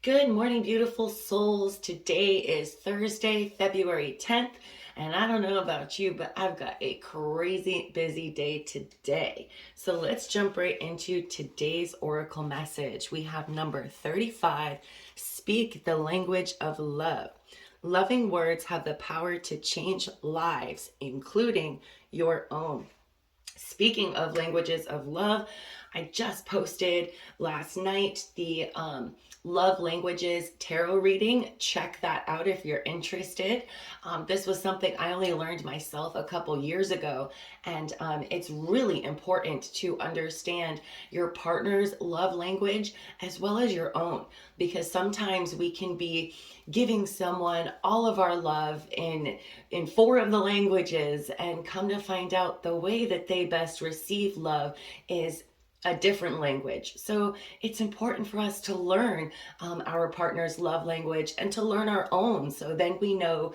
Good morning, beautiful souls. Today is Thursday, February 10th, and I don't know about you, but I've got a crazy busy day today. So let's jump right into today's oracle message. We have number 35, speak the language of love. Loving words have the power to change lives, including your own. Speaking of languages of love, I just posted last night the love languages tarot reading. Check that out if you're interested. This was something I only learned myself a couple years ago, and it's really important to understand your partner's love language as well as your own, because sometimes we can be giving someone all of our love in four of the languages and come to find out the way that they best receive love is a different language. So it's important for us to learn our partner's love language and to learn our own, so then we know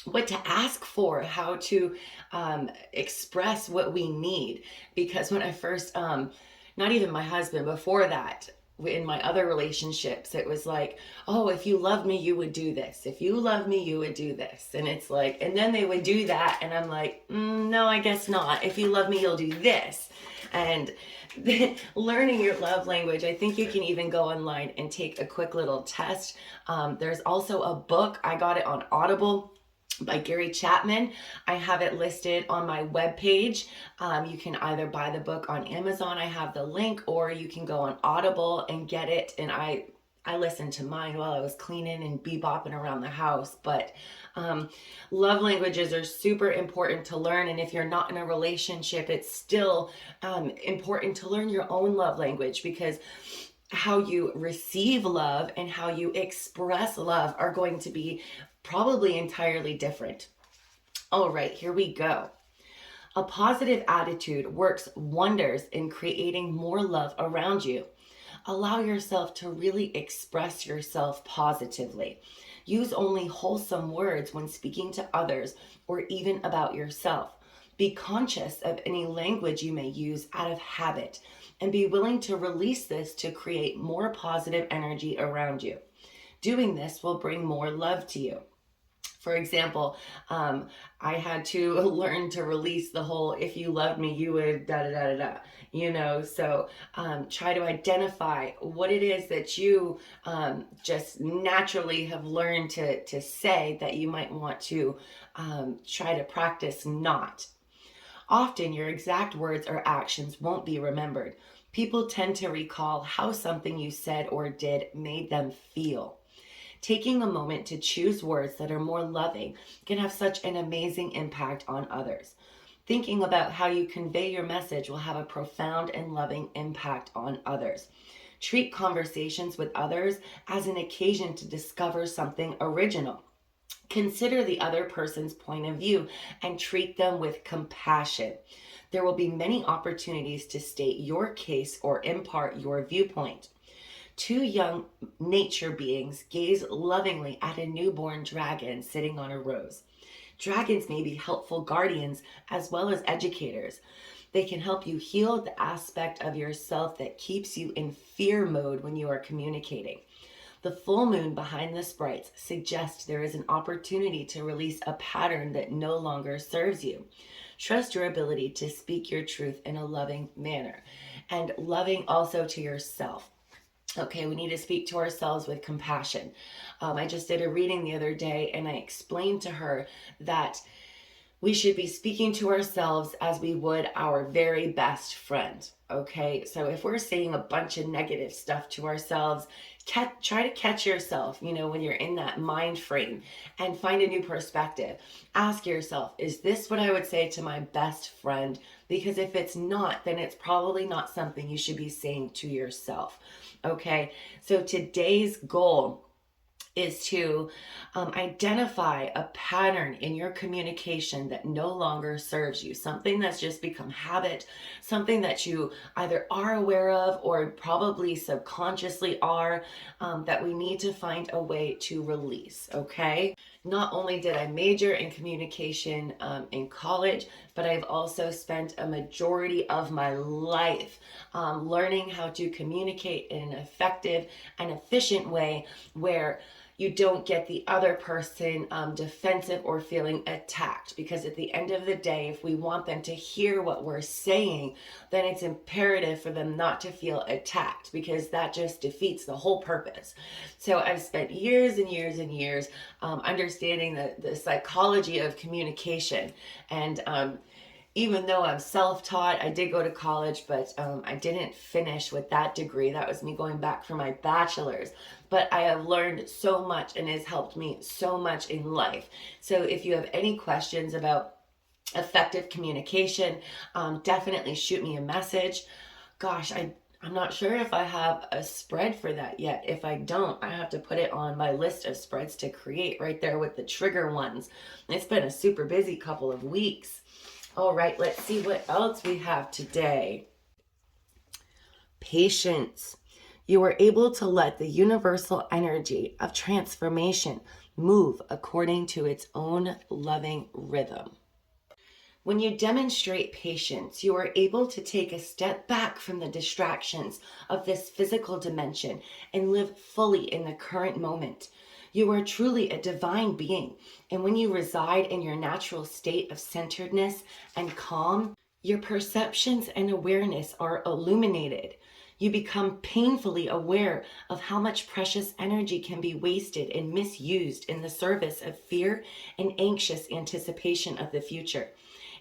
what to ask for, how to express what we need. Because when I first, not even my husband, before that, in my other relationships, it was like, oh, if you love me, you would do this. If you love me, you would do this. And it's like, and then they would do that. And I'm like, no, I guess not. If you love me, you'll do this. And learning your love language, I think you can even go online and take a quick little test. There's also a book. I got it on Audible by Gary Chapman. I have it listed on my webpage. You can either buy the book on Amazon, I have the link, or you can go on Audible and get it. And I listened to mine while I was cleaning and bebopping around the house. But love languages are super important to learn. And if you're not in a relationship, it's still important to learn your own love language, because how you receive love and how you express love are going to be probably entirely different. All right, here we go. A positive attitude works wonders in creating more love around you. Allow yourself to really express yourself positively. Use only wholesome words when speaking to others or even about yourself. Be conscious of any language you may use out of habit, and be willing to release this to create more positive energy around you. Doing this will bring more love to you. For example, I had to learn to release the whole, if you loved me, you would da da da da da, so try to identify what it is that you just naturally have learned to say that you might want to try to practice not. Often your exact words or actions won't be remembered. People tend to recall how something you said or did made them feel. Taking a moment to choose words that are more loving can have such an amazing impact on others. Thinking about how you convey your message will have a profound and loving impact on others. Treat conversations with others as an occasion to discover something original. Consider the other person's point of view and treat them with compassion. There will be many opportunities to state your case or impart your viewpoint. Two young nature beings gaze lovingly at a newborn dragon sitting on a rose. Dragons may be helpful guardians as well as educators. They can help you heal the aspect of yourself that keeps you in fear mode when you are communicating. The full moon behind the sprites suggests there is an opportunity to release a pattern that no longer serves you. Trust your ability to speak your truth in a loving manner, and loving also to yourself. Okay, we need to speak to ourselves with compassion. I just did a reading the other day, and I explained to her that we should be speaking to ourselves as we would our very best friend. Okay, so if we're saying a bunch of negative stuff to ourselves, try to catch yourself, when you're in that mind frame, and find a new perspective. Ask yourself, is this what I would say to my best friend? Because if it's not, then it's probably not something you should be saying to yourself. Okay, so today's goal is to identify a pattern in your communication that no longer serves you, something that's just become habit, something that you either are aware of or probably subconsciously are, that we need to find a way to release, okay? Not only did I major in communication in college, but I've also spent a majority of my life learning how to communicate in an effective and efficient way where you don't get the other person defensive or feeling attacked. Because at the end of the day, if we want them to hear what we're saying, then it's imperative for them not to feel attacked, because that just defeats the whole purpose. So I've spent years and years and years understanding the psychology of communication. And even though I'm self-taught, I did go to college, but I didn't finish with that degree. That was me going back for my bachelor's. But I have learned so much and has helped me so much in life. So if you have any questions about effective communication, definitely shoot me a message. Gosh, I'm not sure if I have a spread for that yet. If I don't, I have to put it on my list of spreads to create right there with the trigger ones. It's been a super busy couple of weeks. All right, let's see what else we have today. Patience. You are able to let the universal energy of transformation move according to its own loving rhythm. When you demonstrate patience, you are able to take a step back from the distractions of this physical dimension and live fully in the current moment. You are truly a divine being, and when you reside in your natural state of centeredness and calm, your perceptions and awareness are illuminated. You become painfully aware of how much precious energy can be wasted and misused in the service of fear and anxious anticipation of the future.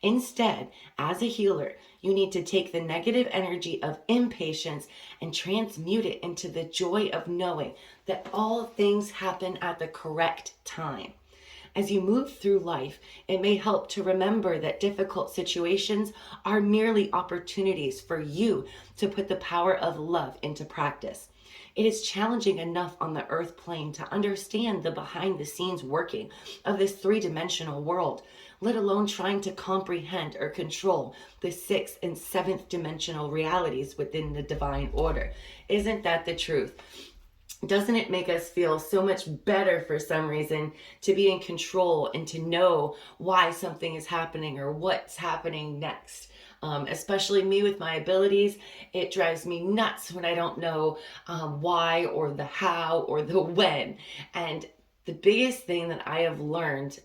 Instead, as a healer, you need to take the negative energy of impatience and transmute it into the joy of knowing that all things happen at the correct time. As you move through life, it may help to remember that difficult situations are merely opportunities for you to put the power of love into practice. It is challenging enough on the earth plane to understand the behind the scenes working of this three-dimensional world, let alone trying to comprehend or control the sixth and seventh dimensional realities within the divine order. Isn't that the truth? Doesn't it make us feel so much better for some reason to be in control and to know why something is happening or what's happening next? Especially me with my abilities, it drives me nuts when I don't know why or the how or the when. And the biggest thing that I have learned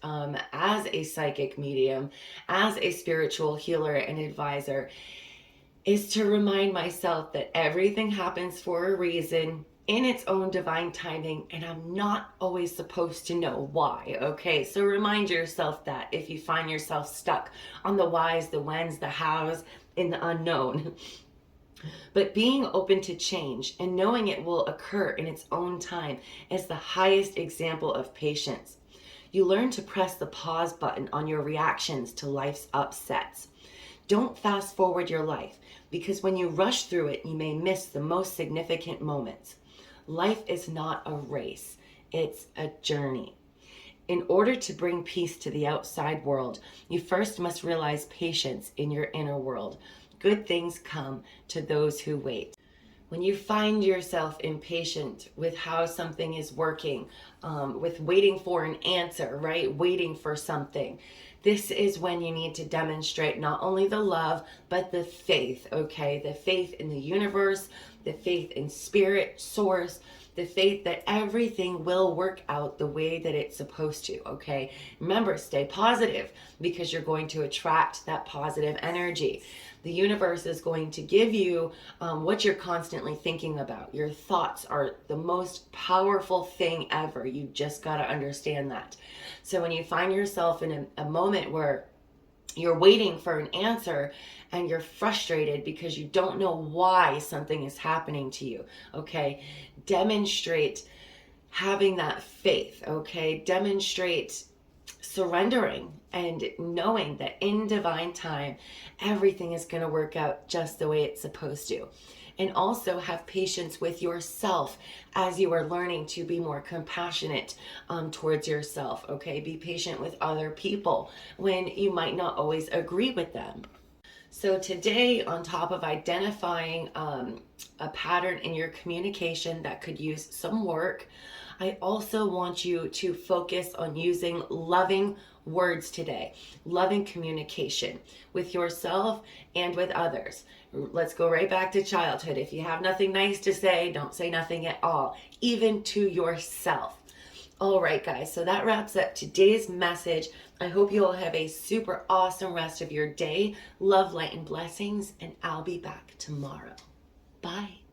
as a psychic medium, as a spiritual healer and advisor, is to remind myself that everything happens for a reason in its own divine timing, and I'm not always supposed to know why, okay? So remind yourself that if you find yourself stuck on the whys, the whens, the hows, in the unknown. But being open to change and knowing it will occur in its own time is the highest example of patience. You learn to press the pause button on your reactions to life's upsets. Don't fast forward your life, because when you rush through it, you may miss the most significant moments. Life is not a race, it's a journey. In order to bring peace to the outside world, you first must realize patience in your inner world. Good things come to those who wait. When you find yourself impatient with how something is working, with waiting for an answer, right? Waiting for something. This is when you need to demonstrate not only the love, but the faith, okay? The faith in the universe, the faith in spirit, source, the faith that everything will work out the way that it's supposed to, okay? Remember, stay positive, because you're going to attract that positive energy. The universe is going to give you what you're constantly thinking about. Your thoughts are the most powerful thing ever. You just got to understand that. So when you find yourself in a moment where you're waiting for an answer and you're frustrated because you don't know why something is happening to you, okay? Demonstrate having that faith, okay? Demonstrate surrendering and knowing that in divine time, everything is going to work out just the way it's supposed to. And also have patience with yourself as you are learning to be more compassionate towards yourself, okay? Be patient with other people when you might not always agree with them. So today, on top of identifying a pattern in your communication that could use some work. I also want you to focus on using loving words today, loving communication with yourself and with others. Let's go right back to childhood. If you have nothing nice to say, don't say nothing at all, even to yourself. All right, guys, so that wraps up today's message. I hope you all have a super awesome rest of your day. Love, light, and blessings, and I'll be back tomorrow. Bye.